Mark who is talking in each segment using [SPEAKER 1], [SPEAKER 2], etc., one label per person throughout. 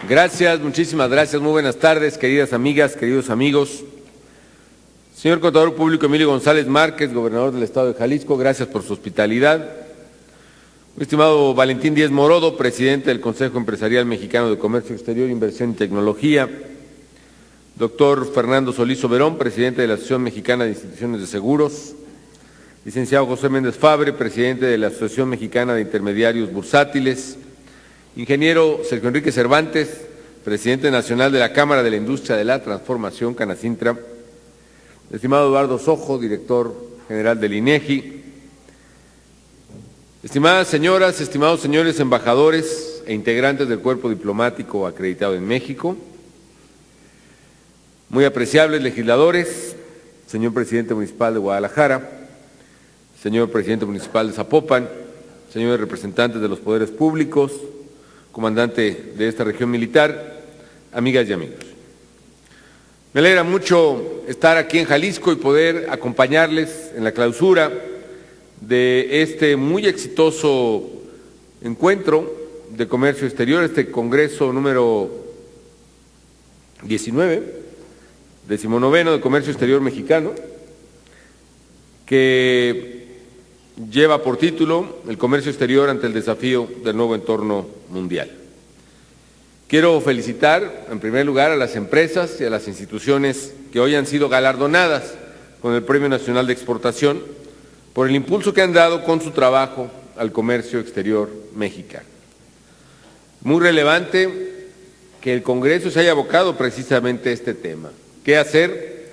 [SPEAKER 1] Gracias, muchísimas gracias. Muy buenas tardes, queridas amigas, queridos amigos. Señor Contador Público Emilio González Márquez, gobernador del Estado de Jalisco, gracias por su hospitalidad. Muy estimado Valentín Díez Morodo, presidente del Consejo Empresarial Mexicano de Comercio Exterior, Inversión y Tecnología. Doctor Fernando Solís Oberón, presidente de la Asociación Mexicana de Instituciones de Seguros. Licenciado José Méndez Fabre, presidente de la Asociación Mexicana de Intermediarios Bursátiles. Ingeniero Sergio Enrique Cervantes, presidente nacional de la Cámara de la Industria de la Transformación, Canacintra. Estimado Eduardo Sojo, director general del INEGI. Estimadas señoras, estimados señores embajadores e integrantes del cuerpo diplomático acreditado en México. Muy apreciables legisladores, señor presidente municipal de Guadalajara, señor presidente municipal de Zapopan, señores representantes de los poderes públicos, comandante de esta región militar, amigas y amigos. Me alegra mucho estar aquí en Jalisco y poder acompañarles en la clausura de este muy exitoso encuentro de comercio exterior, este congreso número 19, 19º de comercio exterior mexicano, que lleva por título el comercio exterior ante el desafío del nuevo entorno mundial. Quiero felicitar en primer lugar a las empresas y a las instituciones que hoy han sido galardonadas con el Premio Nacional de Exportación por el impulso que han dado con su trabajo al comercio exterior mexicano. Muy relevante que el Congreso se haya abocado precisamente a este tema. ¿Qué hacer?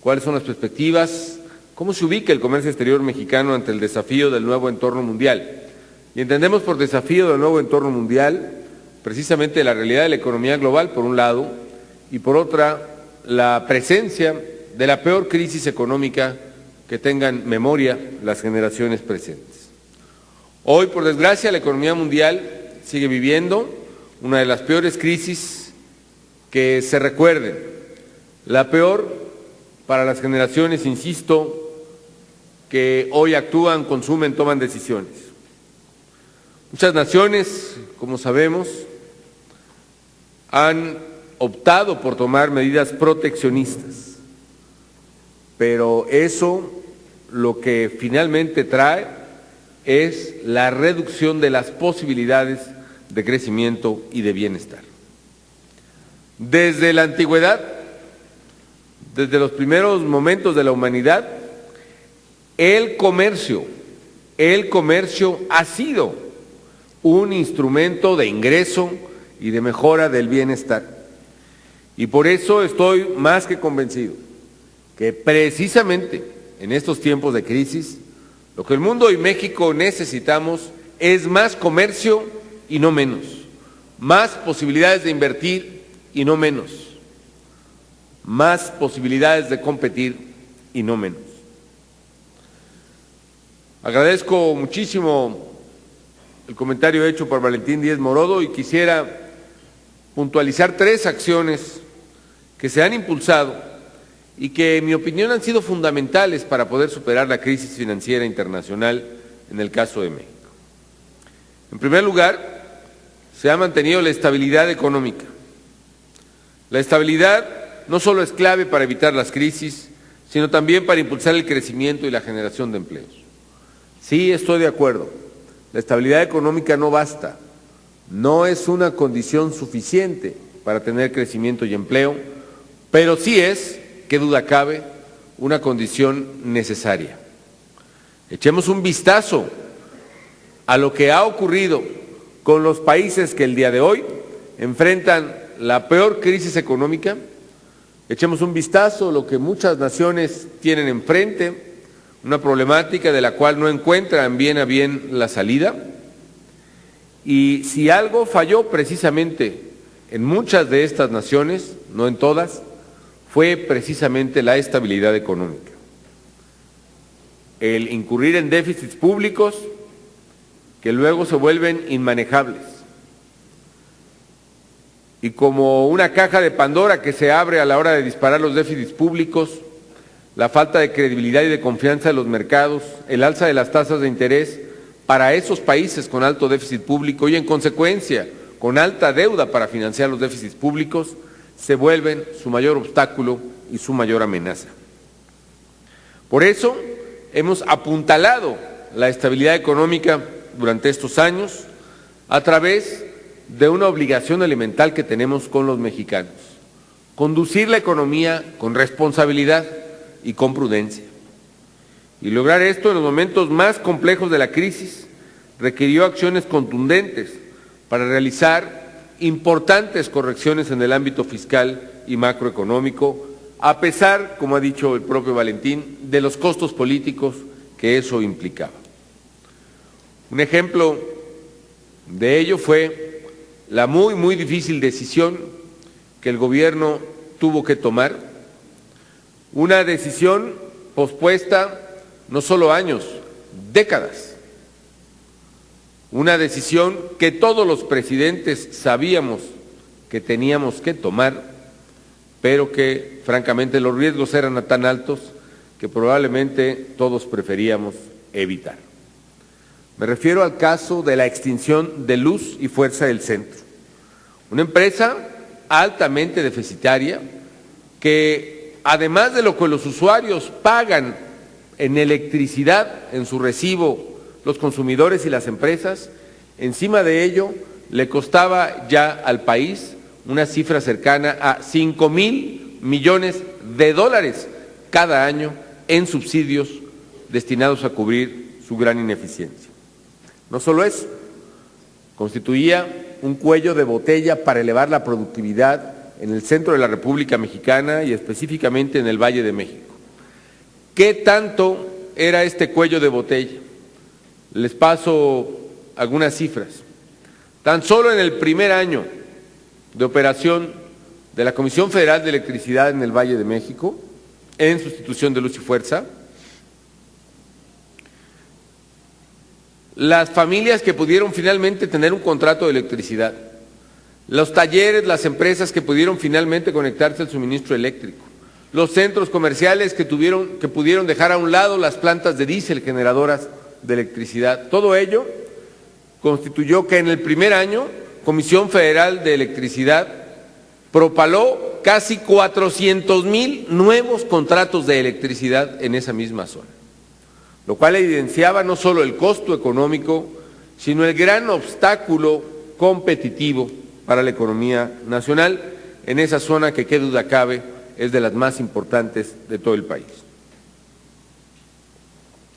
[SPEAKER 1] ¿Cuáles son las perspectivas? ¿Cómo se ubica el comercio exterior mexicano ante el desafío del nuevo entorno mundial? Y entendemos por desafío del nuevo entorno mundial precisamente la realidad de la economía global, por un lado, y por otra, la presencia de la peor crisis económica que tengan memoria las generaciones presentes. Hoy, por desgracia, la economía mundial sigue viviendo una de las peores crisis que se recuerden, la peor para las generaciones, insisto, que hoy actúan, consumen, toman decisiones. Muchas naciones, como sabemos, han optado por tomar medidas proteccionistas, pero eso lo que finalmente trae es la reducción de las posibilidades de crecimiento y de bienestar. Desde la antigüedad, desde los primeros momentos de la humanidad, el comercio ha sido un instrumento de ingreso y de mejora del bienestar. Y por eso estoy más que convencido que precisamente en estos tiempos de crisis, lo que el mundo y México necesitamos es más comercio y no menos, más posibilidades de invertir y no menos, más posibilidades de competir y no menos. Agradezco muchísimo el comentario hecho por Valentín Díez Morodo y quisiera puntualizar 3 acciones que se han impulsado y que, en mi opinión, han sido fundamentales para poder superar la crisis financiera internacional en el caso de México. En primer lugar, se ha mantenido la estabilidad económica. La estabilidad no solo es clave para evitar las crisis, sino también para impulsar el crecimiento y la generación de empleos. Sí, estoy de acuerdo, la estabilidad económica no basta, no es una condición suficiente para tener crecimiento y empleo, pero sí es, qué duda cabe, una condición necesaria. Echemos un vistazo a lo que ha ocurrido con los países que el día de hoy enfrentan la peor crisis económica. Echemos un vistazo a lo que muchas naciones tienen enfrente, una problemática de la cual no encuentran bien a bien la salida. Y si algo falló precisamente en muchas de estas naciones, no en todas, fue precisamente la estabilidad económica. El incurrir en déficits públicos que luego se vuelven inmanejables. Y como una caja de Pandora que se abre a la hora de disparar los déficits públicos, la falta de credibilidad y de confianza de los mercados, el alza de las tasas de interés para esos países con alto déficit público y, en consecuencia, con alta deuda para financiar los déficits públicos, se vuelven su mayor obstáculo y su mayor amenaza. Por eso hemos apuntalado la estabilidad económica durante estos años a través de una obligación elemental que tenemos con los mexicanos: conducir la economía con responsabilidad y con prudencia. Y lograr esto en los momentos más complejos de la crisis requirió acciones contundentes para realizar importantes correcciones en el ámbito fiscal y macroeconómico, a pesar, como ha dicho el propio Valentín, de los costos políticos que eso implicaba. Un ejemplo de ello fue la muy difícil decisión que el gobierno tuvo que tomar, una decisión pospuesta no solo años, décadas, una decisión que todos los presidentes sabíamos que teníamos que tomar, pero que francamente los riesgos eran tan altos que probablemente todos preferíamos evitar. Me refiero al caso de la extinción de Luz y Fuerza del Centro, una empresa altamente deficitaria que, además de lo que los usuarios pagan en electricidad, en su recibo, los consumidores y las empresas, encima de ello le costaba ya al país una cifra cercana a 5,000 millones de dólares cada año en subsidios destinados a cubrir su gran ineficiencia. No solo eso, constituía un cuello de botella para elevar la productividad en el centro de la República Mexicana y específicamente en el Valle de México. ¿Qué tanto era este cuello de botella? Les paso algunas cifras. Tan solo en el primer año de operación de la Comisión Federal de Electricidad en el Valle de México, en sustitución de Luz y Fuerza, las familias que pudieron finalmente tener un contrato de electricidad, los talleres, las empresas que pudieron finalmente conectarse al suministro eléctrico, los centros comerciales que pudieron dejar a un lado las plantas de diésel generadoras de electricidad. Todo ello constituyó que en el primer año Comisión Federal de Electricidad propaló casi 400,000 nuevos contratos de electricidad en esa misma zona, lo cual evidenciaba no solo el costo económico, sino el gran obstáculo competitivo para la economía nacional en esa zona que, qué duda cabe, es de las más importantes de todo el país.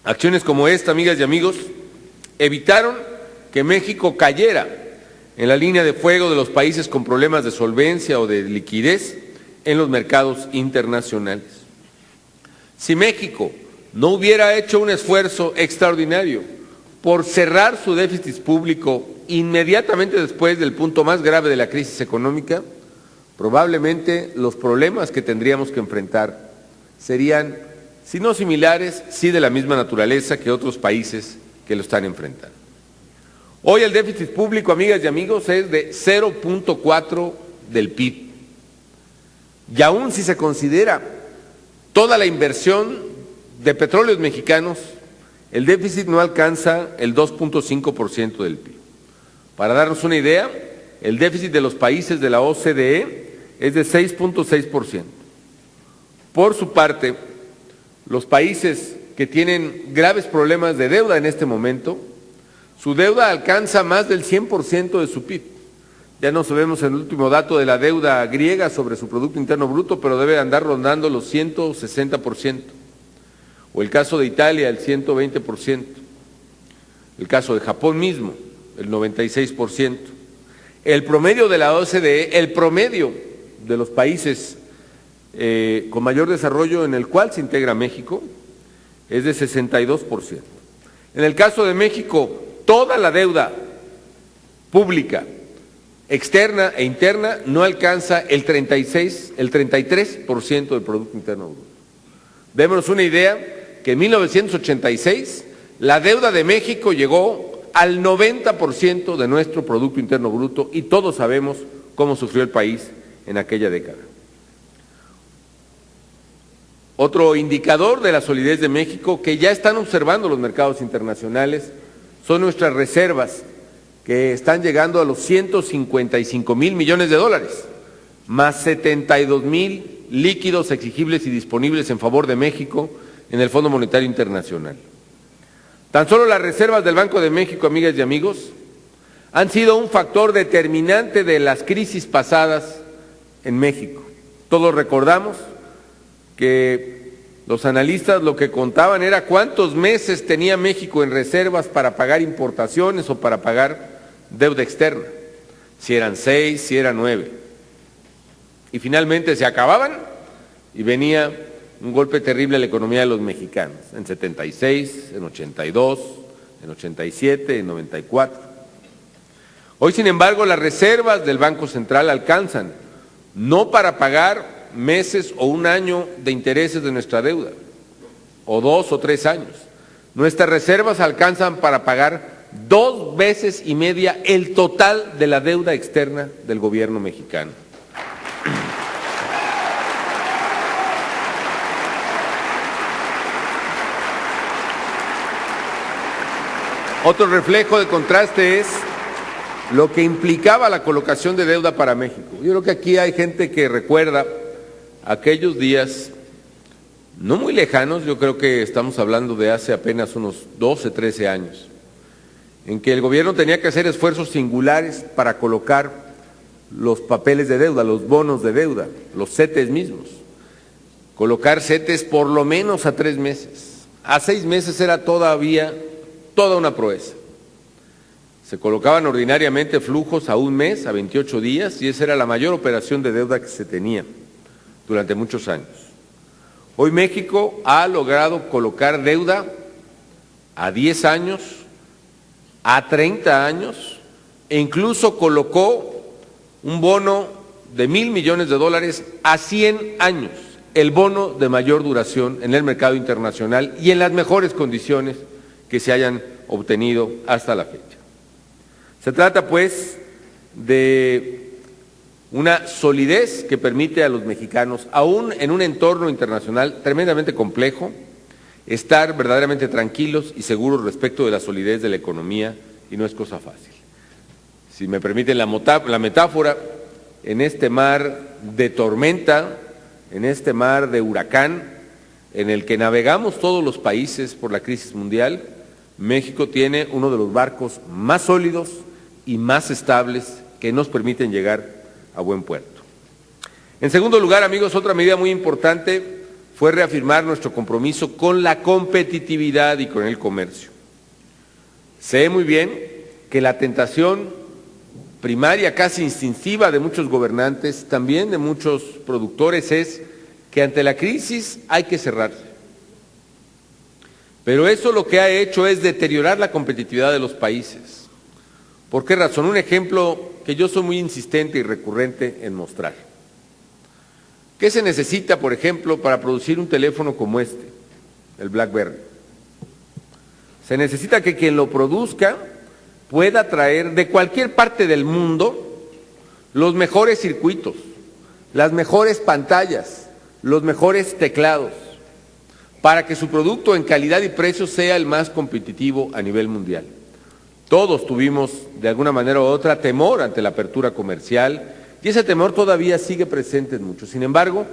[SPEAKER 1] Acciones como esta, amigas y amigos, evitaron que México cayera en la línea de fuego de los países con problemas de solvencia o de liquidez en los mercados internacionales. Si México no hubiera hecho un esfuerzo extraordinario por cerrar su déficit público inmediatamente después del punto más grave de la crisis económica, probablemente los problemas que tendríamos que enfrentar serían, si no similares, sí de la misma naturaleza que otros países que lo están enfrentando. Hoy el déficit público, amigas y amigos, es de 0.4 del PIB. Y aún si se considera toda la inversión de petróleos mexicanos, el déficit no alcanza el 2.5% del PIB. Para darnos una idea, el déficit de los países de la OCDE es de 6.6%. Por su parte, los países que tienen graves problemas de deuda en este momento, su deuda alcanza más del 100% de su PIB. Ya no sabemos el último dato de la deuda griega sobre su Producto Interno Bruto, pero debe andar rondando los 160%. O el caso de Italia, el 120%. El caso de Japón mismo, el 96%. El promedio de la OCDE, el promedio de los países con mayor desarrollo en el cual se integra México, es de 62%. En el caso de México, toda la deuda pública, externa e interna, no alcanza el 33% del Producto Interno Bruto. Démonos una idea que en 1986 la deuda de México llegó al 90% de nuestro Producto Interno Bruto y todos sabemos cómo sufrió el país en aquella década. Otro indicador de la solidez de México que ya están observando los mercados internacionales son nuestras reservas que están llegando a los 155,000 millones de dólares, más 72,000 líquidos exigibles y disponibles en favor de México en el Fondo Monetario Internacional. Tan solo las reservas del Banco de México, amigas y amigos, han sido un factor determinante de las crisis pasadas en México. Todos recordamos que los analistas lo que contaban era cuántos meses tenía México en reservas para pagar importaciones o para pagar deuda externa, si eran 6, si eran 9. Y finalmente se acababan y venía un golpe terrible a la economía de los mexicanos, en 76, en 82, en 87, en 94. Hoy, sin embargo, las reservas del Banco Central alcanzan no para pagar meses o un año de intereses de nuestra deuda, o 2 o 3 años. Nuestras reservas alcanzan para pagar 2 veces y media el total de la deuda externa del gobierno mexicano. Otro reflejo de contraste es lo que implicaba la colocación de deuda para México. Yo creo que aquí hay gente que recuerda aquellos días no muy lejanos, yo creo que estamos hablando de hace apenas unos 12, 13 años, en que el gobierno tenía que hacer esfuerzos singulares para colocar los papeles de deuda, los bonos de deuda, los CETES mismos. Colocar CETES por lo menos a 3 meses. A 6 meses era todavía toda una proeza. Se colocaban ordinariamente flujos a 1 mes, a 28 días, y esa era la mayor operación de deuda que se tenía durante muchos años. Hoy México ha logrado colocar deuda a 10 años, a 30 años, e incluso colocó un bono de 1,000 millones de dólares a 100 años, el bono de mayor duración en el mercado internacional y en las mejores condiciones que se hayan obtenido hasta la fecha. Se trata, pues, de una solidez que permite a los mexicanos, aún en un entorno internacional tremendamente complejo, estar verdaderamente tranquilos y seguros respecto de la solidez de la economía, y no es cosa fácil. Si me permiten la metáfora, en este mar de tormenta, en este mar de huracán, en el que navegamos todos los países por la crisis mundial, México tiene uno de los barcos más sólidos y más estables que nos permiten llegar a buen puerto. En segundo lugar, amigos, otra medida muy importante fue reafirmar nuestro compromiso con la competitividad y con el comercio. Sé muy bien que la tentación primaria, casi instintiva de muchos gobernantes, también de muchos productores, es que ante la crisis hay que cerrarse. Pero eso lo que ha hecho es deteriorar la competitividad de los países. ¿Por qué razón? Un ejemplo que yo soy muy insistente y recurrente en mostrar. ¿Qué se necesita, por ejemplo, para producir un teléfono como este, el BlackBerry? Se necesita que quien lo produzca pueda traer de cualquier parte del mundo los mejores circuitos, las mejores pantallas, los mejores teclados, para que su producto en calidad y precio sea el más competitivo a nivel mundial. Todos tuvimos, de alguna manera u otra, temor ante la apertura comercial, y ese temor todavía sigue presente en muchos. Sin embargo,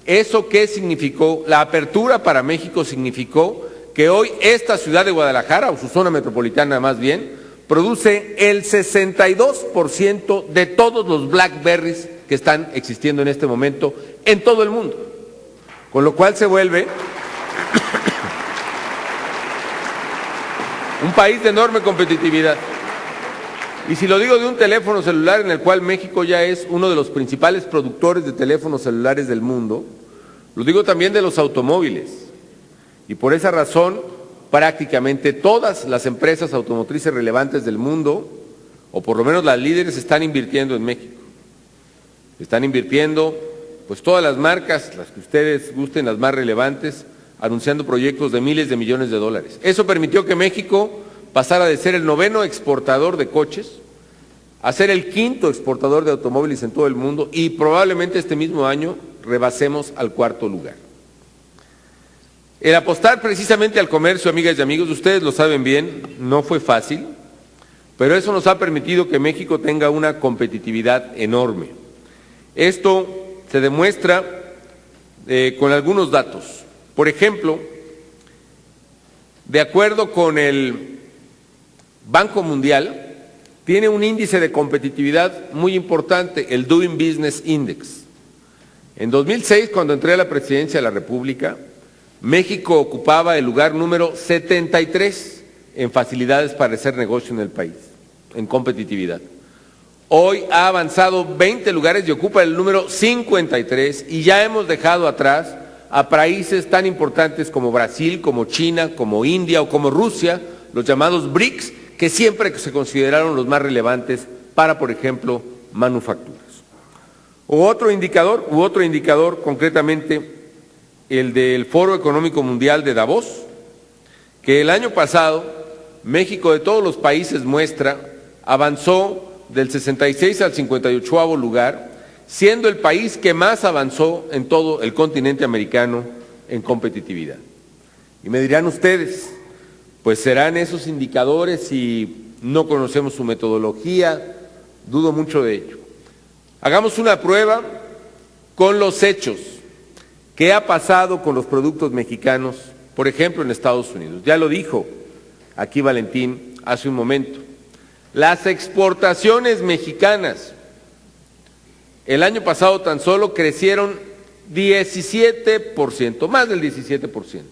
[SPEAKER 1] ¿eso qué significó? La apertura para México significó que hoy esta ciudad de Guadalajara, o su zona metropolitana más bien, produce el 62% de todos los BlackBerrys que están existiendo en este momento en todo el mundo. Con lo cual se vuelve un país de enorme competitividad. Y si lo digo de un teléfono celular en el cual México ya es uno de los principales productores de teléfonos celulares del mundo, lo digo también de los automóviles. Y por esa razón, prácticamente todas las empresas automotrices relevantes del mundo, o por lo menos las líderes, están invirtiendo en México. Están invirtiendo, pues todas las marcas, las que ustedes gusten, las más relevantes, anunciando proyectos de miles de millones de dólares. Eso permitió que México pasara de ser el 9º exportador de coches a ser el 5º exportador de automóviles en todo el mundo, y probablemente este mismo año rebasemos al 4º lugar. El apostar precisamente al comercio, amigas y amigos, ustedes lo saben bien, no fue fácil. pero eso nos ha permitido que México tenga una competitividad enorme. Esto se demuestra con algunos datos. Por ejemplo, de acuerdo con el Banco Mundial, tiene un índice de competitividad muy importante, el Doing Business Index. En 2006, cuando entré a la presidencia de la República, México ocupaba el lugar número 73 en facilidades para hacer negocio en el país, en competitividad. Hoy ha avanzado 20 lugares y ocupa el número 53 y ya hemos dejado atrás a países tan importantes como Brasil, como China, como India o como Rusia, los llamados BRICS, que siempre se consideraron los más relevantes para, por ejemplo, manufacturas. U otro indicador, concretamente el del Foro Económico Mundial de Davos, que el año pasado México, de todos los países muestra, avanzó del 66 al 58º lugar, siendo el país que más avanzó en todo el continente americano en competitividad. Y me dirán ustedes, pues serán esos indicadores y no conocemos su metodología, dudo mucho de ello. Hagamos una prueba con los hechos. ¿Qué ha pasado con los productos mexicanos, por ejemplo, en Estados Unidos? Ya lo dijo aquí Valentín hace un momento. Las exportaciones mexicanas el año pasado tan solo crecieron 17%, más del 17%.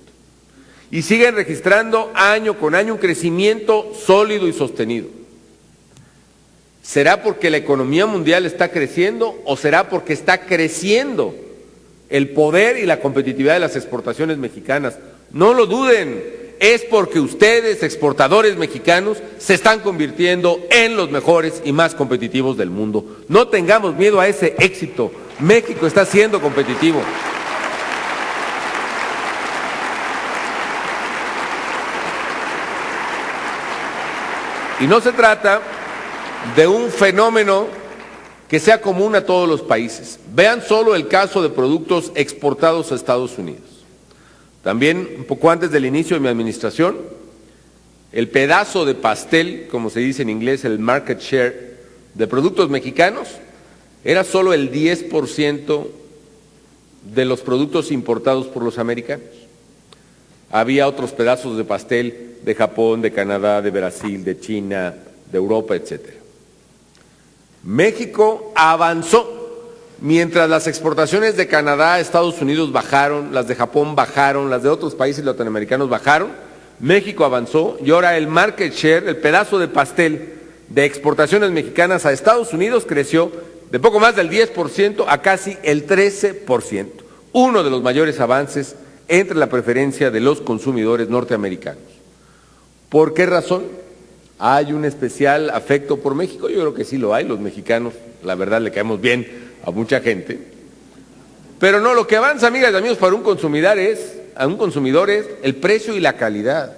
[SPEAKER 1] Y siguen registrando año con año un crecimiento sólido y sostenido. ¿Será porque la economía mundial está creciendo o será porque está creciendo el poder y la competitividad de las exportaciones mexicanas? No lo duden, es porque ustedes, exportadores mexicanos, se están convirtiendo en los mejores y más competitivos del mundo. No tengamos miedo a ese éxito. México está siendo competitivo. Y no se trata de un fenómeno que sea común a todos los países. Vean solo el caso de productos exportados a Estados Unidos. También, un poco antes del inicio de mi administración, el pedazo de pastel, como se dice en inglés, el market share de productos mexicanos, era solo el 10% de los productos importados por los americanos. Había otros pedazos de pastel de Japón, de Canadá, de Brasil, de China, de Europa, etcétera. México avanzó, mientras las exportaciones de Canadá a Estados Unidos bajaron, las de Japón bajaron, las de otros países latinoamericanos bajaron, México avanzó y ahora el market share, el pedazo de pastel de exportaciones mexicanas a Estados Unidos creció de poco más del 10% a casi el 13%, uno de los mayores avances entre la preferencia de los consumidores norteamericanos. ¿Por qué razón? ¿Hay un especial afecto por México? Yo creo que sí lo hay, los mexicanos, la verdad, le caemos bien a mucha gente. Pero no, lo que avanza, amigas y amigos, para un consumidor es el precio y la calidad.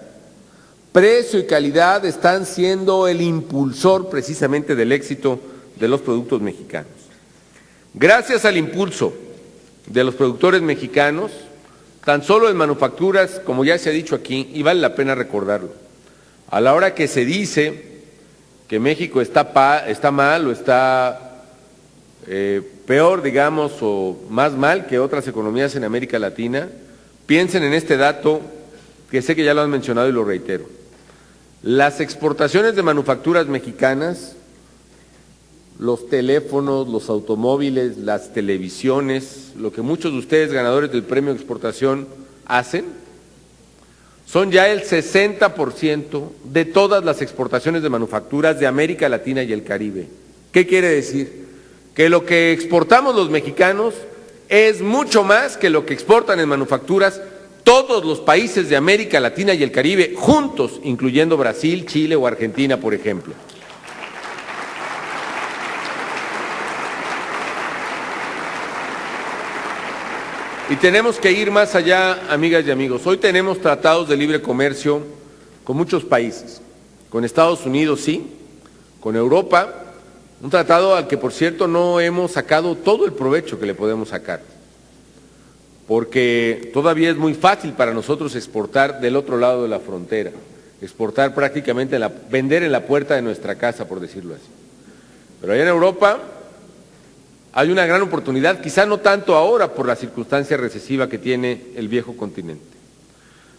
[SPEAKER 1] Precio y calidad están siendo el impulsor precisamente del éxito de los productos mexicanos. Gracias al impulso de los productores mexicanos, tan solo en manufacturas, como ya se ha dicho aquí, y vale la pena recordarlo, a la hora que se dice que México está mal o está peor, digamos, o más mal que otras economías en América Latina, piensen en este dato que sé que ya lo han mencionado y lo reitero. Las exportaciones de manufacturas mexicanas, los teléfonos, los automóviles, las televisiones, lo que muchos de ustedes ganadores del premio de exportación hacen, son ya el 60% de todas las exportaciones de manufacturas de América Latina y el Caribe. ¿Qué quiere decir? Que lo que exportamos los mexicanos es mucho más que lo que exportan en manufacturas todos los países de América Latina y el Caribe juntos, incluyendo Brasil, Chile o Argentina, por ejemplo. Y tenemos que ir más allá, amigas y amigos. Hoy tenemos tratados de libre comercio con muchos países. Con Estados Unidos sí, con Europa, un tratado al que, por cierto, no hemos sacado todo el provecho que le podemos sacar. Porque todavía es muy fácil para nosotros exportar del otro lado de la frontera. exportar prácticamente, vender en la puerta de nuestra casa, por decirlo así. Pero allá en Europa hay una gran oportunidad, quizá no tanto ahora por la circunstancia recesiva que tiene el viejo continente.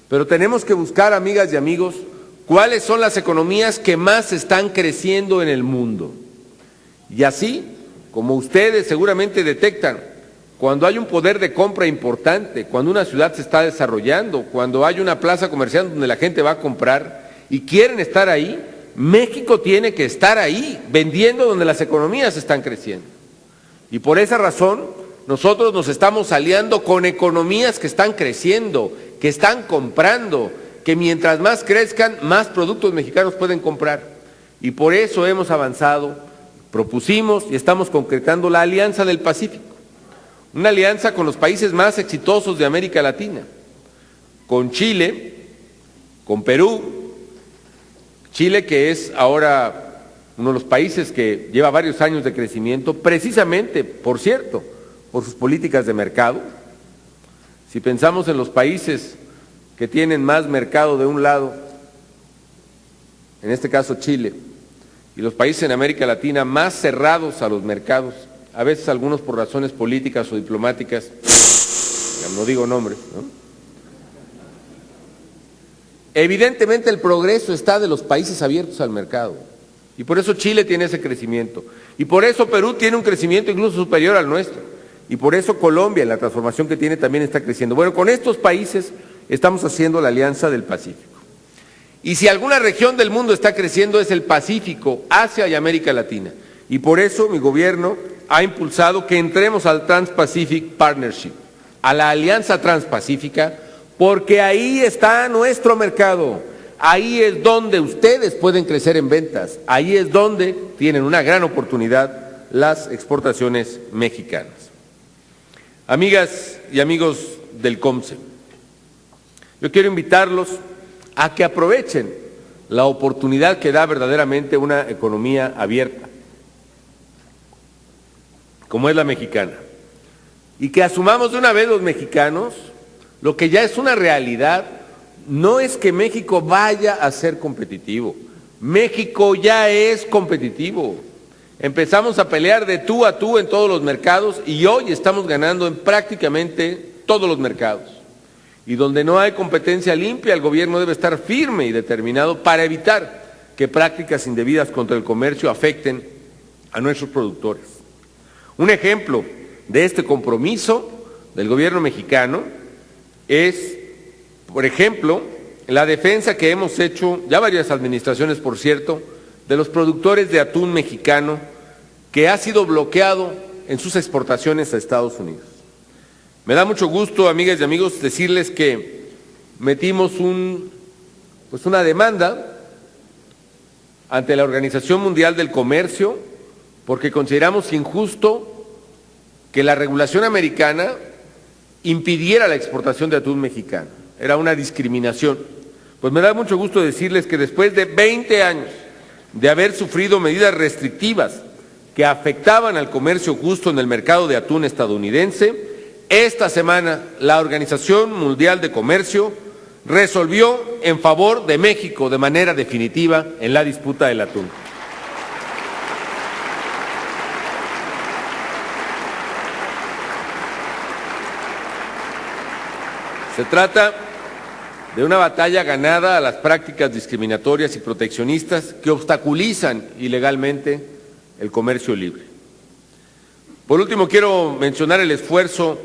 [SPEAKER 1] Pero tenemos que buscar, amigas y amigos, cuáles son las economías que más están creciendo en el mundo. Y así, como ustedes seguramente detectan, cuando hay un poder de compra importante, cuando una ciudad se está desarrollando, cuando hay una plaza comercial donde la gente va a comprar y quieren estar ahí, México tiene que estar ahí, vendiendo donde las economías están creciendo. Y por esa razón, nosotros nos estamos aliando con economías que están creciendo, que están comprando, que mientras más crezcan, más productos mexicanos pueden comprar. Y por eso hemos avanzado, propusimos y estamos concretando la Alianza del Pacífico, una alianza con los países más exitosos de América Latina, con Chile, con Perú, Chile que es ahora uno de los países que lleva varios años de crecimiento, precisamente, por cierto, por sus políticas de mercado. Si pensamos en los países que tienen más mercado de un lado, en este caso Chile, y los países en América Latina más cerrados a los mercados, a veces algunos por razones políticas o diplomáticas, no digo nombres, ¿no? Evidentemente el progreso está de los países abiertos al mercado, y por eso Chile tiene ese crecimiento, y por eso Perú tiene un crecimiento incluso superior al nuestro, y por eso Colombia, en la transformación que tiene, también está creciendo. Bueno, con estos países estamos haciendo la Alianza del Pacífico. Y si alguna región del mundo está creciendo es el Pacífico, Asia y América Latina. Y por eso mi gobierno ha impulsado que entremos al Trans-Pacific Partnership, a la Alianza Transpacífica, porque ahí está nuestro mercado, ahí es donde ustedes pueden crecer en ventas, ahí es donde tienen una gran oportunidad las exportaciones mexicanas. Amigas y amigos del COMCE, yo quiero invitarlos a que aprovechen la oportunidad que da verdaderamente una economía abierta, como es la mexicana, y que asumamos de una vez los mexicanos lo que ya es una realidad. No es que México vaya a ser competitivo, México ya es competitivo. Empezamos a pelear de tú a tú en todos los mercados y hoy estamos ganando en prácticamente todos los mercados. Y donde no hay competencia limpia, el gobierno debe estar firme y determinado para evitar que prácticas indebidas contra el comercio afecten a nuestros productores. Un ejemplo de este compromiso del gobierno mexicano es, por ejemplo, la defensa que hemos hecho, ya varias administraciones por cierto, de los productores de atún mexicano que ha sido bloqueado en sus exportaciones a Estados Unidos. Me da mucho gusto, amigas y amigos, decirles que metimos una demanda ante la Organización Mundial del Comercio porque consideramos injusto que la regulación americana impidiera la exportación de atún mexicano. Era una discriminación. Pues me da mucho gusto decirles que después de 20 años de haber sufrido medidas restrictivas que afectaban al comercio justo en el mercado de atún estadounidense, esta semana la Organización Mundial de Comercio resolvió en favor de México de manera definitiva en la disputa del atún. Se trata de una batalla ganada a las prácticas discriminatorias y proteccionistas que obstaculizan ilegalmente el comercio libre. Por último, quiero mencionar el esfuerzo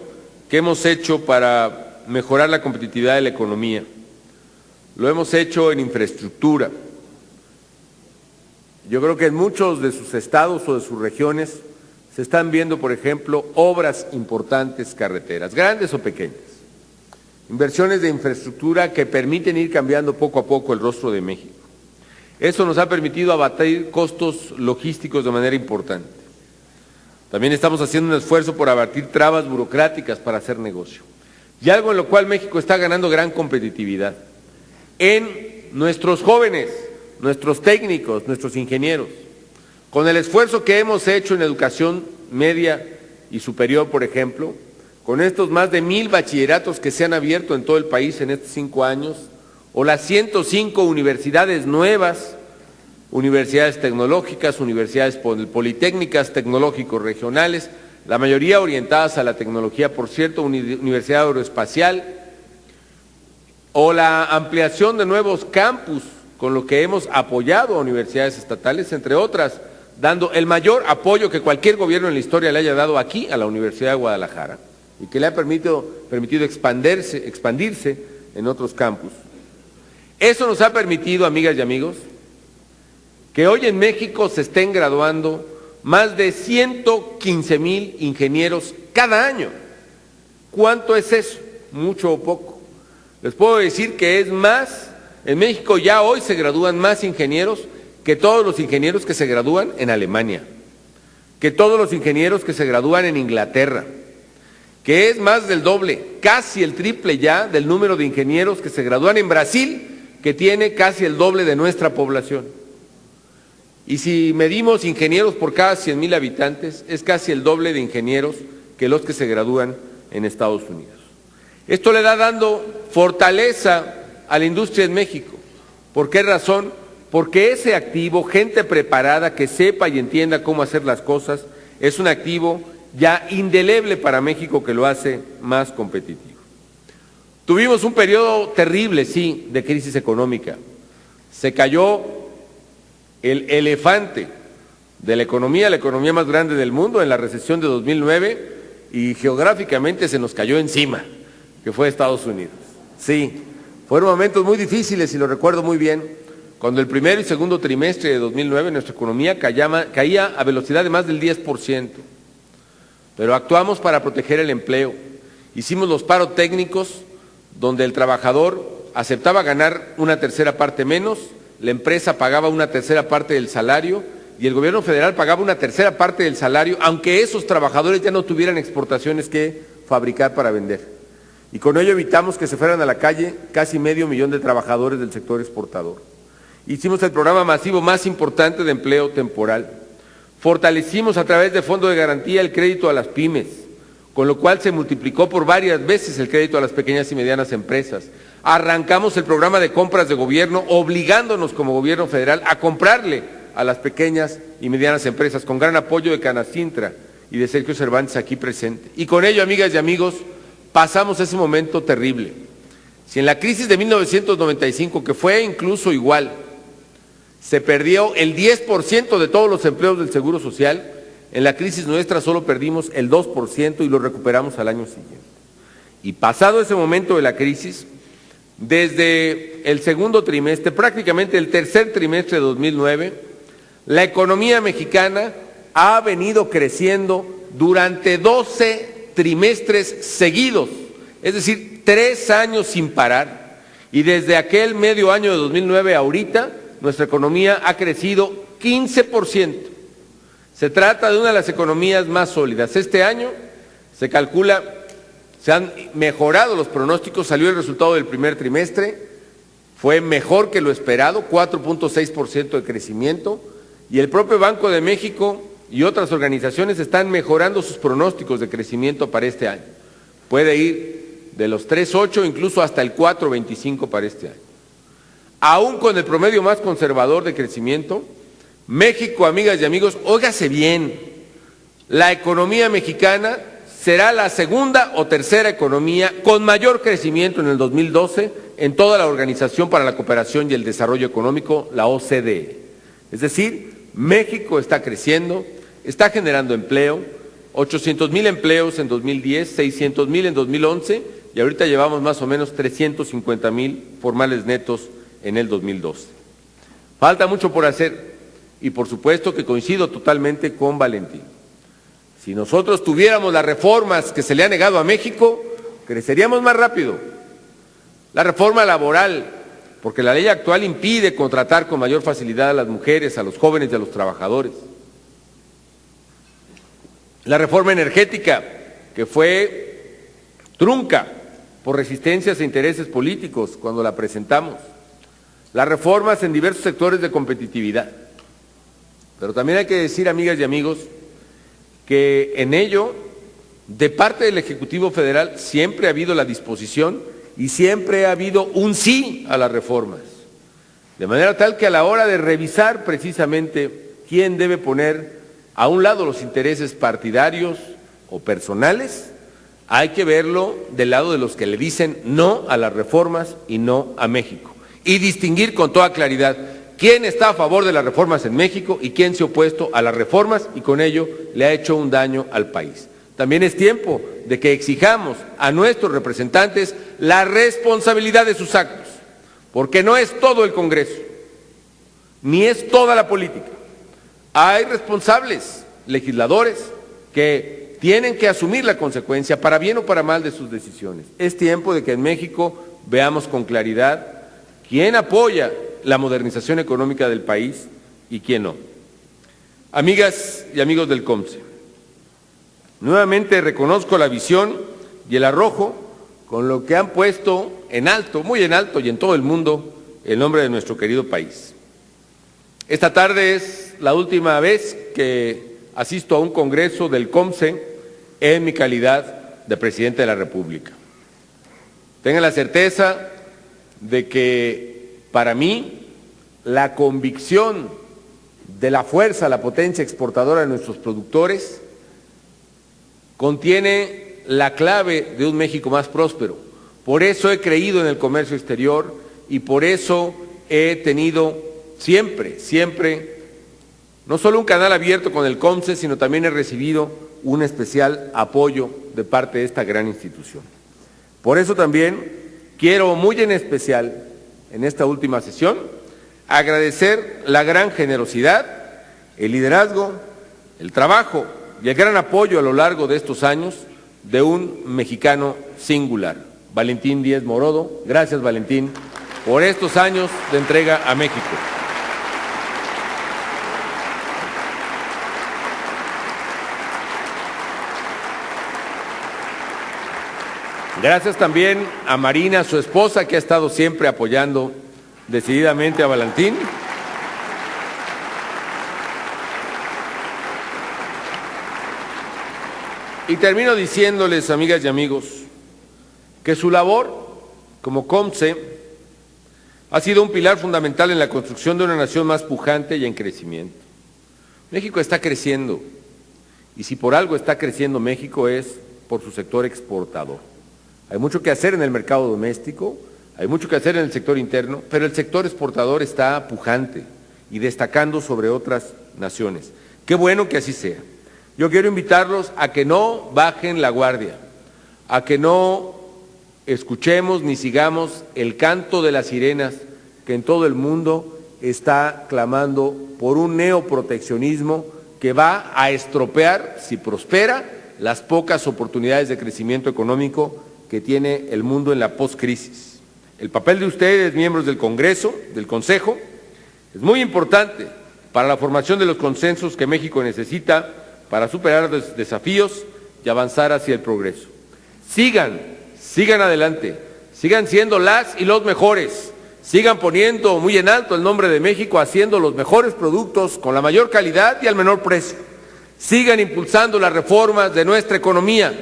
[SPEAKER 1] que hemos hecho para mejorar la competitividad de la economía. Lo hemos hecho en infraestructura. Yo creo que en muchos de sus estados o de sus regiones se están viendo, por ejemplo, obras importantes, carreteras, grandes o pequeñas. Inversiones de infraestructura que permiten ir cambiando poco a poco el rostro de México. Eso nos ha permitido abatir costos logísticos de manera importante. También estamos haciendo un esfuerzo por abatir trabas burocráticas para hacer negocio. Y algo en lo cual México está ganando gran competitividad. En nuestros jóvenes, nuestros técnicos, nuestros ingenieros. Con el esfuerzo que hemos hecho en educación media y superior, por ejemplo, con estos más de 1000 bachilleratos que se han abierto en todo el país en estos 5 años, o las 105 universidades nuevas, universidades tecnológicas, universidades politécnicas, tecnológicos regionales, la mayoría orientadas a la tecnología, por cierto, Universidad Aeroespacial, o la ampliación de nuevos campus, con lo que hemos apoyado a universidades estatales, entre otras, dando el mayor apoyo que cualquier gobierno en la historia le haya dado aquí a la Universidad de Guadalajara y que le ha permitido expandirse en otros campus. Eso nos ha permitido, amigas y amigos, que hoy en México se estén graduando más de 115,000 ingenieros cada año. ¿Cuánto es eso? ¿Mucho o poco? Les puedo decir que es más. En México ya hoy se gradúan más ingenieros que todos los ingenieros que se gradúan en Alemania, que todos los ingenieros que se gradúan en Inglaterra, que es más del doble, casi el triple ya del número de ingenieros que se gradúan en Brasil, que tiene casi el doble de nuestra población. Y si medimos ingenieros por cada 100,000 habitantes, es casi el doble de ingenieros que los que se gradúan en Estados Unidos. Esto le da dando fortaleza a la industria en México. ¿Por qué razón? Porque ese activo, gente preparada que sepa y entienda cómo hacer las cosas, es un activo ya indeleble para México que lo hace más competitivo. Tuvimos un periodo terrible, sí, de crisis económica. Se cayó el elefante de la economía más grande del mundo en la recesión de 2009 y geográficamente se nos cayó encima, que fue Estados Unidos. Sí. Fueron momentos muy difíciles y lo recuerdo muy bien, cuando el primero y segundo trimestre de 2009 nuestra economía caía a velocidad de más del 10%, pero actuamos para proteger el empleo. Hicimos los paros técnicos donde el trabajador aceptaba ganar una tercera parte menos, la empresa pagaba una tercera parte del salario y el gobierno federal pagaba una tercera parte del salario, aunque esos trabajadores ya no tuvieran exportaciones que fabricar para vender. Y con ello evitamos que se fueran a la calle casi 500,000 de trabajadores del sector exportador. Hicimos el programa masivo más importante de empleo temporal. Fortalecimos a través de Fondo de Garantía el crédito a las pymes, con lo cual se multiplicó por varias veces el crédito a las pequeñas y medianas empresas. Arrancamos el programa de compras de gobierno, obligándonos como gobierno federal a comprarle a las pequeñas y medianas empresas, con gran apoyo de Canacintra y de Sergio Cervantes aquí presente. Y con ello, amigas y amigos, pasamos ese momento terrible. Si en la crisis de 1995, que fue incluso igual, se perdió el 10% de todos los empleos del Seguro Social, en la crisis nuestra solo perdimos el 2% y lo recuperamos al año siguiente. Y pasado ese momento de la crisis, desde el segundo trimestre, prácticamente el tercer trimestre de 2009, la economía mexicana ha venido creciendo durante 12 trimestres seguidos, es decir, 3 años sin parar, y desde aquel medio año de 2009 a ahorita, nuestra economía ha crecido 15%. Se trata de una de las economías más sólidas. Este año se calcula, se han mejorado los pronósticos, salió el resultado del primer trimestre, fue mejor que lo esperado, 4.6% de crecimiento, y el propio Banco de México y otras organizaciones están mejorando sus pronósticos de crecimiento para este año. Puede ir de los 3.8 incluso hasta el 4.25 para este año. Aún con el promedio más conservador de crecimiento, México, amigas y amigos, óigase bien, la economía mexicana será la segunda o tercera economía con mayor crecimiento en el 2012 en toda la Organización para la Cooperación y el Desarrollo Económico, la OCDE. Es decir, México está creciendo, está generando empleo, 800,000 empleos en 2010, 600,000 en 2011 y ahorita llevamos más o menos 350,000 formales netos en el 2012. Falta mucho por hacer y por supuesto que coincido totalmente con Valentín. Si nosotros tuviéramos las reformas que se le ha negado a México, creceríamos más rápido. La reforma laboral, porque la ley actual impide contratar con mayor facilidad a las mujeres, a los jóvenes y a los trabajadores. La reforma energética, que fue trunca por resistencias e intereses políticos cuando la presentamos. Las reformas en diversos sectores de competitividad. Pero también hay que decir, amigas y amigos, que en ello, de parte del Ejecutivo Federal, siempre ha habido la disposición y siempre ha habido un sí a las reformas, de manera tal que a la hora de revisar precisamente quién debe poner a un lado los intereses partidarios o personales, hay que verlo del lado de los que le dicen no a las reformas y no a México, y distinguir con toda claridad quién está a favor de las reformas en México y quién se ha opuesto a las reformas y con ello le ha hecho un daño al país. También es tiempo de que exijamos a nuestros representantes la responsabilidad de sus actos, porque no es todo el Congreso, ni es toda la política. Hay responsables, legisladores, que tienen que asumir la consecuencia, para bien o para mal, de sus decisiones. Es tiempo de que en México veamos con claridad quién apoya la modernización económica del país y quién no. Amigas y amigos del COMCE, nuevamente reconozco la visión y el arrojo con lo que han puesto en alto, muy en alto y en todo el mundo, el nombre de nuestro querido país. Esta tarde es la última vez que asisto a un congreso del COMCE en mi calidad de presidente de la República. Tengan la certeza de que para mí la convicción de la fuerza, la potencia exportadora de nuestros productores contiene la clave de un México más próspero. Por eso he creído en el comercio exterior y por eso he tenido siempre, no solo un canal abierto con el COMCE, sino también he recibido un especial apoyo de parte de esta gran institución. Por eso también quiero muy en especial, en esta última sesión, agradecer la gran generosidad, el liderazgo, el trabajo y el gran apoyo a lo largo de estos años de un mexicano singular, Valentín Díez Morodo. Gracias, Valentín, por estos años de entrega a México. Gracias también a Marina, su esposa, que ha estado siempre apoyando decididamente a Valentín. Y termino diciéndoles, amigas y amigos, que su labor como COMCE ha sido un pilar fundamental en la construcción de una nación más pujante y en crecimiento. México está creciendo, y si por algo está creciendo México es por su sector exportador. Hay mucho que hacer en el mercado doméstico, hay mucho que hacer en el sector interno, pero el sector exportador está pujante y destacando sobre otras naciones. Qué bueno que así sea. Yo quiero invitarlos a que no bajen la guardia, a que no escuchemos ni sigamos el canto de las sirenas que en todo el mundo está clamando por un neoproteccionismo que va a estropear, si prospera, las pocas oportunidades de crecimiento económico que tiene el mundo en la poscrisis. El papel de ustedes, miembros del Congreso, del Consejo, es muy importante para la formación de los consensos que México necesita para superar los desafíos y avanzar hacia el progreso. Sigan adelante, sigan siendo las y los mejores, sigan poniendo muy en alto el nombre de México, haciendo los mejores productos con la mayor calidad y al menor precio. Sigan impulsando las reformas de nuestra economía,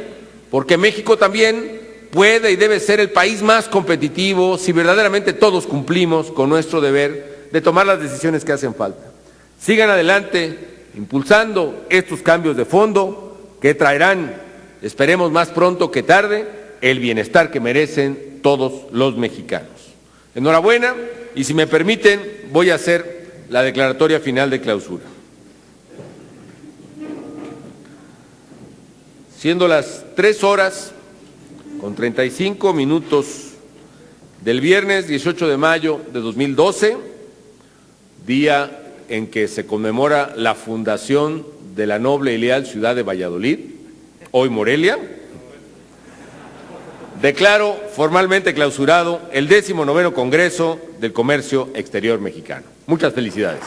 [SPEAKER 1] porque México también puede y debe ser el país más competitivo si verdaderamente todos cumplimos con nuestro deber de tomar las decisiones que hacen falta. Sigan adelante, impulsando estos cambios de fondo que traerán, esperemos más pronto que tarde, el bienestar que merecen todos los mexicanos. Enhorabuena, y si me permiten, voy a hacer la declaratoria final de clausura. Siendo las 3:35 del viernes 18 de mayo de 2012, día en que se conmemora la fundación de la noble y leal ciudad de Valladolid, hoy Morelia, declaro formalmente clausurado el 19º Congreso del Comercio Exterior Mexicano. Muchas felicidades.